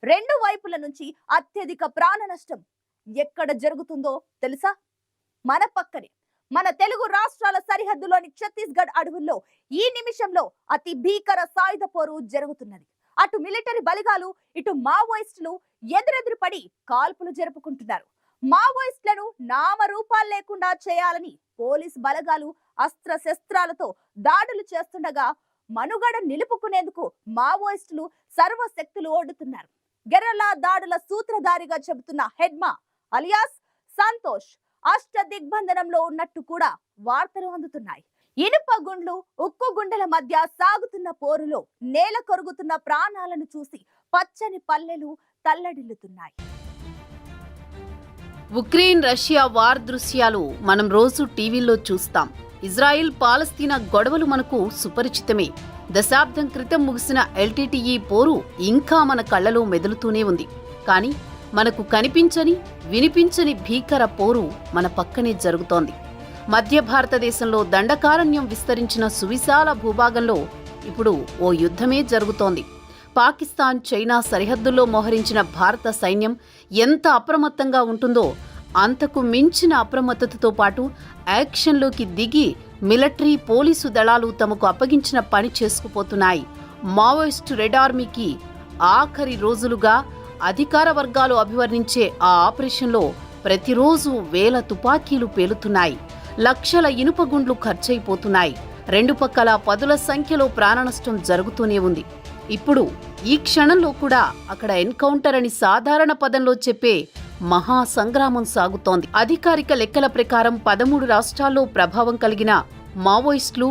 రెండు వైపుల నుంచి అత్యధిక ప్రాణ నష్టం ఎక్కడ జరుగుతుందో తెలుసా? మన పక్కనే మన తెలుగు రాష్ట్రాల సరిహద్దులోని ఛత్తీస్గఢ్ అడవుల్లో ఈ నిమిషంలో అతి భీకర సాయుధ పోరు జరుగుతున్నది. అటు మిలిటరీ బలిగాలు, ఇటు మావోయిస్టులు ఎదురెదురు పడి కాల్పులు జరుపుకుంటున్నారు. మావోయిస్టులను నామరూపాలు లేకుండా చేయాలని పోలీస్ బలగాలు అస్త్ర శస్త్రాలతో దాడులు చేస్తుండగా మనుగడ నిలుపుకునేందుకు మావోయిస్టులు సర్వశక్తులు ఓడుతున్నారు. గెర్రలా దాడుల సూత్రధారిగా చెబుతున్న హెడ్మా అలియాస్ సంతోష్ అష్ట దిగ్బంధనంలో ఉన్నట్టు కూడా వార్తలు అందుతున్నాయి. ఇనుప గుండ్లు, ఉక్కు గుండెల మధ్య సాగుతున్న పోరులో నేల కొరుగుతున్న ప్రాణాలను చూసి పచ్చని పల్లెలు తల్లడిల్లుతున్నాయి. ఉక్రెయిన్ రష్యా వార్ దృశ్యాలు మనం రోజు టీవీల్లో చూస్తాం. ఇజ్రాయిల్ పాలస్తీనా గొడవలు మనకు సుపరిచితమే. దశాబ్దం క్రితం ముగిసిన ఎల్టీటీఈ పోరు ఇంకా మన కళ్లలో మెదులుతూనే ఉంది. కానీ మనకు కనిపించని, వినిపించని భీకర పోరు మన పక్కనే జరుగుతోంది. మధ్య భారతదేశంలో దండకారణ్యం విస్తరించిన సువిశాల భూభాగంలో ఇప్పుడు ఓ యుద్ధమే జరుగుతోంది. పాకిస్తాన్, చైనా సరిహద్దుల్లో మోహరించిన భారత సైన్యం ఎంత అప్రమత్తంగా ఉంటుందో అంతకు మించిన అప్రమత్తతతో పాటు యాక్షన్లోకి దిగి మిలిటరీ, పోలీసు దళాలు తమకు అప్పగించిన పని చేసుకుపోతున్నాయి. మావోయిస్టు రెడ్ ఆర్మీకి ఆఖరి రోజులుగా అధికార వర్గాలు అభివర్ణించే ఆ ఆపరేషన్లో ప్రతిరోజు వేల తుపాకీలు పేలుతున్నాయి. లక్షల ఇనుప గుండ్లు ఖర్చయిపోతున్నాయి. రెండు పక్కల పదుల సంఖ్యలో ప్రాణనష్టం జరుగుతూనే ఉంది. ఇప్పుడు ఈ క్షణంలో కూడా అక్కడ ఎన్కౌంటర్ అని సాధారణ పదంలో చెప్పే మహా సంగ్రామం సాగుతోంది. అధికారిక లెక్కల ప్రకారం 13 రాష్ట్రాల్లో ప్రభావం కలిగిన మావోయిస్టులు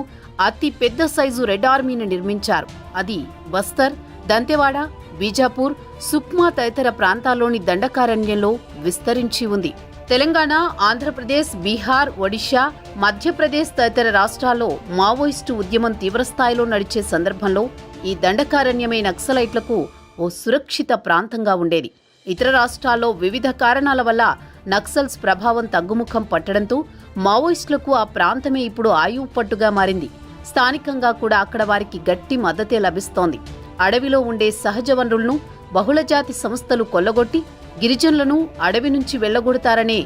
అతి పెద్ద సైజు రెడ్ ఆర్మీని నిర్మించారు. అది బస్తర్, దంతెవాడ, బీజాపూర్, సుక్మా తదితర ప్రాంతాల్లోని దండకారణ్యంలో విస్తరించి ఉంది. తెలంగాణ, ఆంధ్రప్రదేశ్, బీహార్, ఒడిషా, మధ్యప్రదేశ్ తదితర రాష్ట్రాల్లో మావోయిస్టు ఉద్యమం తీవ్రస్థాయిలో నడిచే సందర్భంలో ఈ దండకారణ్యమే నక్సలైట్లకు ఓ సురక్షిత ప్రాంతంగా ఉండేది. ఇతర రాష్ట్రాల్లో వివిధ కారణాల వల్ల నక్సల్స్ ప్రభావం తగ్గుముఖం పట్టడంతో మావోయిస్టులకు ఆ ప్రాంతమే ఇప్పుడు ఆయువు పట్టుగా మారింది. స్థానికంగా కూడా అక్కడ వారికి గట్టి మద్దతే లభిస్తోంది. అడవిలో ఉండే సహజ వనరులను బహుళజాతి సంస్థలు కొల్లగొట్టి గిరిజనులను అడవి నుంచి వెళ్లగొడతారనే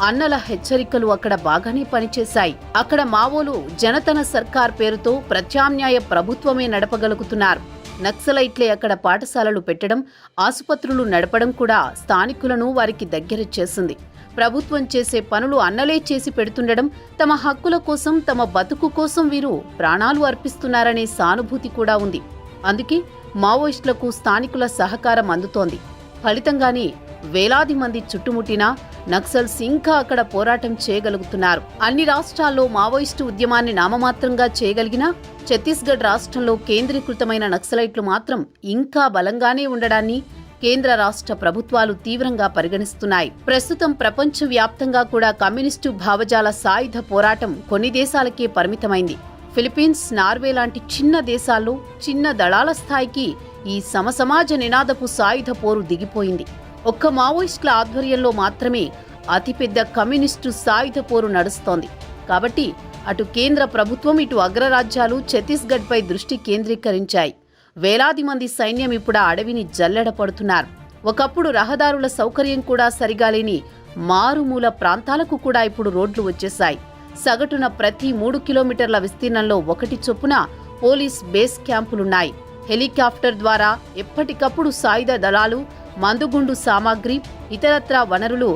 అన్నల హెచ్చరికలు అక్కడ బాగానే పనిచేశాయి. అక్కడ మావోలు జనతన సర్కార్ పేరుతో ప్రత్యామ్నాయ ప్రభుత్వమే నడపగలుగుతున్నారు. నక్సలైట్లే అక్కడ పాఠశాలలు పెట్టడం, ఆసుపత్రులు నడపడం కూడా స్థానికులను వారికి దగ్గర చేసింది. ప్రభుత్వం చేసే పనులు అన్నలే చేసి పెడుతుండడం, తమ హక్కుల కోసం, తమ బతుకు కోసం వీరు ప్రాణాలు అర్పిస్తున్నారనే సానుభూతి కూడా ఉంది. అందుకే మావోయిస్టులకు స్థానికుల సహకారం అందుతోంది. ఫలితంగానే వేలాది మంది చుట్టుముట్టినా నక్సల్స్ ఇంకా అక్కడ పోరాటం చేయగలుగుతున్నారు. అన్ని రాష్ట్రాల్లో మావోయిస్టు ఉద్యమాన్ని నామమాత్రంగా చేయగలిగినా ఛత్తీస్గఢ్ రాష్ట్రంలో కేంద్రీకృతమైన నక్సలైట్లు మాత్రం ఇంకా బలంగానే ఉండడాన్ని కేంద్ర రాష్ట్ర ప్రభుత్వాలు తీవ్రంగా పరిగణిస్తున్నాయి. ప్రస్తుతం ప్రపంచవ్యాప్తంగా కూడా కమ్యూనిస్టు భావజాల సాయుధ పోరాటం కొన్ని దేశాలకే పరిమితమైంది. ఫిలిప్పీన్స్, నార్వే లాంటి చిన్న దేశాల్లో చిన్న దళాల స్థాయికి ఈ సమసమాజ నినాదపు సాయుధ పోరు దిగిపోయింది. ఒక్క మావోయిస్టుల ఆధ్వర్యంలో మాత్రమే అతిపెద్ద కమ్యూనిస్టు సాయుధ పోరు నడుస్తోంది. కాబట్టి అటు కేంద్ర ప్రభుత్వం, ఇటు అగ్రరాజ్యాలు ఛత్తీస్గఢ్పై దృష్టి కేంద్రీకరించాయి. వేలాది మంది సైన్యం ఇప్పుడు ఆ అడవిని జల్లెడ పడుతున్నారు. ఒకప్పుడు రహదారుల సౌకర్యం కూడా సరిగా లేని మారుమూల ప్రాంతాలకు కూడా ఇప్పుడు రోడ్లు వచ్చేశాయి. సగటున ప్రతి 3 కిలోమీటర్ల విస్తీర్ణంలో 1 చొప్పున పోలీస్ బేస్ క్యాంపులున్నాయి. హెలికాప్టర్ ద్వారా ఎప్పటికప్పుడు సాయుధ దళాలు, మందుగుండు సామాగ్రి, ఇతరత్రా వనరులు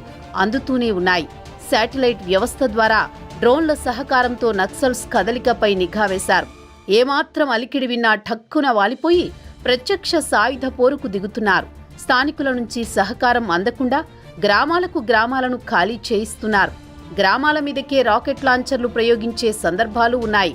అందుతూనే ఉన్నాయి. శాటిలైట్ వ్యవస్థ ద్వారా డ్రోన్ల సహకారంతో నక్సల్స్ కదలికపై నిఘా వేశారు. ఏమాత్రం అలికిడి విన్నా ఠక్కున వాలిపోయి ప్రత్యక్ష సాయుధ పోరుకు దిగుతున్నారు. స్థానికుల నుంచి సహకారం అందకుండా గ్రామాలను ఖాళీ చేయిస్తున్నారు. గ్రామాల మీదకే రాకెట్ లాంచర్లు ప్రయోగించే సందర్భాలు ఉన్నాయి.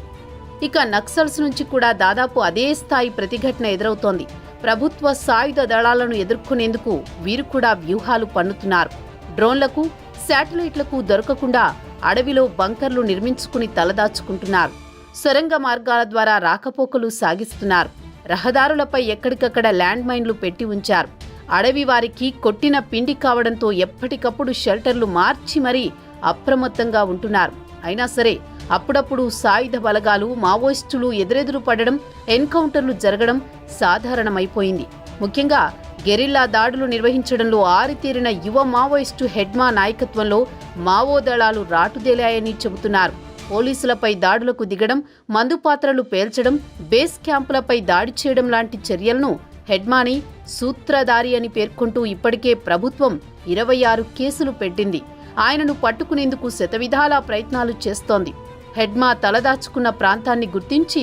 ఇక నక్సల్స్ నుంచి కూడా దాదాపు అదే స్థాయి ప్రతిఘటన ఎదురవుతోంది. ప్రభుత్వ సాయుధ దళాలను ఎదుర్కొనేందుకు వీరు కూడా వ్యూహాలు పన్నుతున్నారు. డ్రోన్లకు, శాటిలైట్లకు దొరకకుండా అడవిలో బంకర్లు నిర్మించుకుని తలదాచుకుంటున్నారు. సొరంగ మార్గాల ద్వారా రాకపోకలు సాగిస్తున్నారు. రహదారులపై ఎక్కడికక్కడ ల్యాండ్ మైన్లు పెట్టి ఉంచారు. అడవి వారికి కొట్టిన పిండి కావడంతో ఎప్పటికప్పుడు షెల్టర్లు మార్చి మరీ అప్రమత్తంగా ఉంటున్నారు. అయినా సరే అప్పుడప్పుడు సాయుధ బలగాలు, మావోయిస్టులు ఎదురెదురు పడడం, ఎన్కౌంటర్లు జరగడం సాధారణమైపోయింది. ముఖ్యంగా గెరిల్లా దాడులు నిర్వహించడంలో ఆరితేరిన యువ మావోయిస్టు హెడ్మా నాయకత్వంలో మావో దళాలు రాటుదేలాయని చెబుతున్నారు. పోలీసులపై దాడులకు దిగడం, మందుపాత్రలు పేల్చడం, బేస్ క్యాంపులపై దాడి చేయడం లాంటి చర్యలను హెడ్మాని సూత్రధారి అని పేర్కొంటూ ఇప్పటికే ప్రభుత్వం 26 కేసులు పెట్టింది. ఆయనను పట్టుకునేందుకు శతవిధాలా ప్రయత్నాలు చేస్తోంది. హెడ్మా తలదాచుకున్న ప్రాంతాన్ని గుర్తించి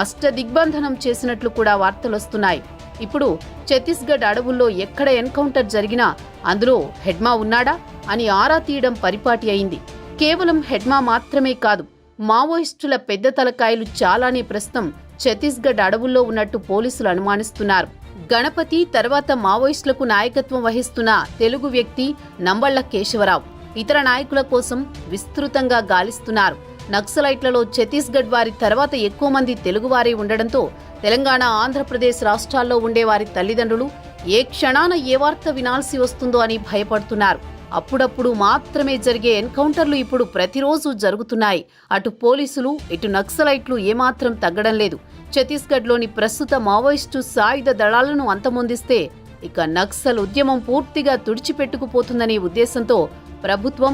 అష్టదిగ్బంధనం చేసినట్లు కూడా వార్తలొస్తున్నాయి. ఇప్పుడు ఛత్తీస్గఢ్ అడవుల్లో ఎక్కడ ఎన్కౌంటర్ జరిగినా అందులో హెడ్మా ఉన్నాడా అని ఆరా తీయడం పరిపాటి అయింది. కేవలం హెడ్మా మాత్రమే కాదు, మావోయిస్టుల పెద్ద తలకాయలు చాలానే ప్రస్తుతం ఛత్తీస్గఢ్ అడవుల్లో ఉన్నట్టు పోలీసులు అనుమానిస్తున్నారు. గణపతి తర్వాత మావోయిస్టులకు నాయకత్వం వహిస్తున్న తెలుగు వ్యక్తి నంబళ్ల కేశవరావు ఇతర నాయకుల కోసం విస్తృతంగా గాలిస్తున్నారు. నక్సలైట్లలో ఛత్తీస్గఢ్ వారి తర్వాత ఎక్కువ మంది తెలుగువారే ఉండడంతో తెలంగాణ, ఆంధ్రప్రదేశ్ రాష్ట్రాల్లో ఉండే వారి తల్లిదండ్రులు ఏ క్షణాన ఏ వార్త వినాల్సి వస్తుందో అని భయపడుతున్నారు. అప్పుడప్పుడు మాత్రమే జరిగే ఎన్కౌంటర్లు ఇప్పుడు ప్రతిరోజు జరుగుతున్నాయి. అటు పోలీసులు, ఇటు నక్సలైట్లు ఏమాత్రం తగ్గడం లేదు. ఛత్తీస్గఢ్లోని ప్రస్తుత మావోయిస్టు సాయుధ దళాలను అంతమొందిస్తే ఇక నక్సల్ ఉద్యమం పూర్తిగా తుడిచిపెట్టుకుపోతుందనే ఉద్దేశంతో ప్రభుత్వం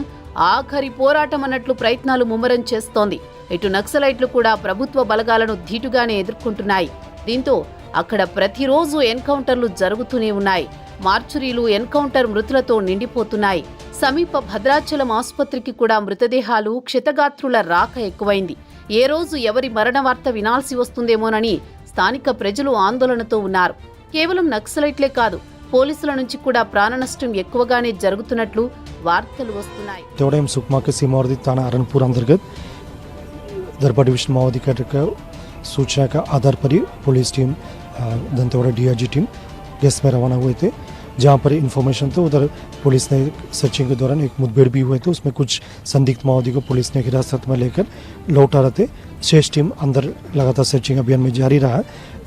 ఆఖరి పోరాటం అన్నట్లు ప్రయత్నాలు ముమ్మరం చేస్తోంది. ఇటు నక్సలైట్లు కూడా ప్రభుత్వ బలగాలను ధీటుగానే ఎదుర్కొంటున్నాయి. దీంతో అక్కడ ప్రతిరోజు ఎన్కౌంటర్లు జరుగుతూనే ఉన్నాయి. మార్చురీలు ఎన్కౌంటర్ మృతులతో నిండిపోతున్నాయి. సమీప భద్రాచలం ఆసుపత్రికి కూడా మృతదేహాలు, క్షతగాత్రుల రాక ఎక్కువైంది. ఏ రోజు ఎవరి మరణ వార్త వినాల్సి వస్తుందేమోనని స్థానిక ప్రజలు ఆందోళనతో ఉన్నారు. కేవలం నక్సలైట్లే కాదు, పోలీసుల నుంచి కూడా ప్రాణనష్టం ఎక్కువగానే జరుగుతున్నట్లు వార్తలు వస్తున్నాయి. तेवढे सुकमा के सीमावर्ती थाना अरनपुर अंतर्गत दरबा डिविजन माओवादी कैडर का सूचना का आधार पर ही police team Dantewada DRG team गश्त में रवाना हुए थे, जहां पर इन्फॉर्मेशन तो उधर पुलिस ने सर्चिंग के दौरान एक मुठभेड़ भी हुए थे। उसमें कुछ संदिग्ध माओवादी को पुलिस ने हिरासत में लेकर लौटा रहे थे। शेष टीम अंदर लगातार सर्चिंग अभियान में जारी रहा।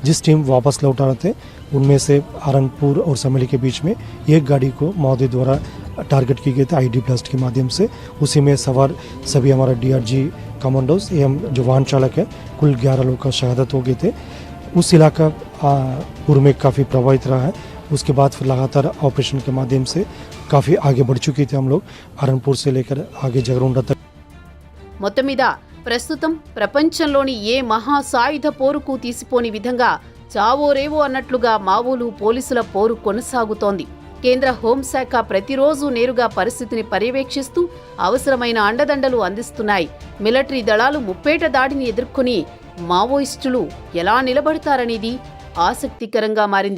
जिस टीम वापस लौटा रहे थे उनमें से अरनपुर और समेली के बीच में एक गाड़ी को माओवादी द्वारा टारगेट की गई थी IED ब्लास्ट के माध्यम से। उसी में सवार सभी हमारा DRG कमांडोज एवं जो वाहन चालक है, कुल 11 लोग का शहादत हो गए थे। उस इलाका पूर्व में काफ़ी प्रभावित रहा है। उसके बाद फिर लगातार ऑपरेशन के माध्यम से काफ़ी आगे बढ़ चुके थे हम लोग, अरनपुर से लेकर आगे जगरोंडा तक। మొత్తం మీద ప్రస్తుతం ప్రపంచంలోని ఏ మహా సాయుధ పోరుకు తీసిపోని విధంగా చావో రేవో అన్నట్లుగా మావోలు, పోలీసుల పోరు కొనసాగుతోంది. కేంద్ర హోంశాఖ ప్రతిరోజు నేరుగా పరిస్థితిని పర్యవేక్షిస్తూ అవసరమైన అండదండలు అందిస్తున్నాయి. మిలిటరీ దళాలు ముప్పేట దాడిని ఎదుర్కొని మావోయిస్టులు ఎలా నిలబడతారనేది ఆసక్తికరంగా మారింది.